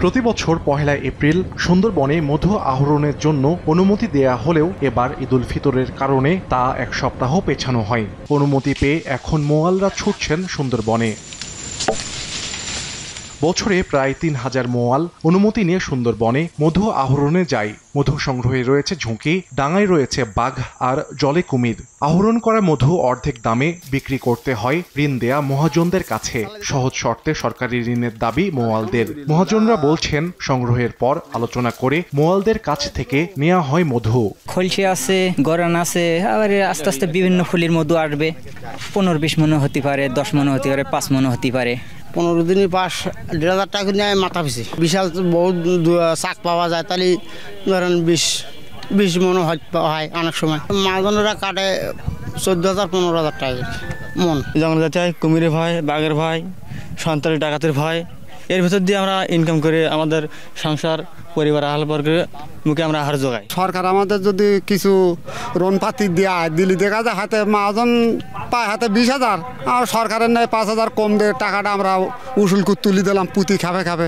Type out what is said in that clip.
প্রতি বছর পহেলা এপ্রিল সুন্দরবনে মধু আহরণের জন্য অনুমতি দেয়া হলেও এবার ঈদুল ফিতরের কারণে তা এক সপ্তাহ পেছানো হয়। অনুমতি পেয়ে এখন মোয়ালরা ছুটছেন সুন্দরবনে। বছরে প্রায় ৩,০০০ মোয়াল অনুমতি নিয়ে সুন্দরবনে মধু আহরণে যায়। মধু সংগ্রহে রয়েছে ঝুঁকি, ডাঙায় রয়েছে বাঘ আর জলে কুমির। আহরণ করা মধু অর্ধেক দামে বিক্রি করতে হয় ঋণ দেয়া মহাজনদের কাছে। সহজ শর্তে সরকারি ঋণের দাবি মোয়ালদের। মহাজনরা বলছেন সংগ্রহের পর আলোচনা করে মোয়ালদের কাছ থেকে নেওয়া হয় মধু। খলসি আছে, গরান আছে, আবার আস্তে আস্তে বিভিন্ন ফুলের মধু আসবে। 15-20 মনে হতে পারে, 10 মনে হতে পারে, 5 মনে হতে পারে। 15 দিনই 1,500 টাকা নেয় মাথা পিছু। বিশাল বহুত শাক পাওয়া যায়, তাহলে ধরেন 20 মনে হয় অনেক সময়। মহাজনেরা কাটে 14,000 15,000 টাকা মন। জঙ্গল যাতে কুমিরের ভয়, বাঘের ভয়, সন্ত্রাসী ডাকাতের ভয়, এর ভিতর দিয়ে আমরা ইনকাম করে আমাদের সংসার পরিবার আহলবর্গের মুখে আমরা আহার যোগাই। সরকার আমাদের যদি কিছু ঋণপাতি দেয় দিলি দেখা যায় হাতে মহাজন পায় হাতে 20,000 আর সরকারের নেয় 5,000 কম দিয়ে টাকাটা আমরা উসুল করে তুলি দিলাম পুঁতি খাবে।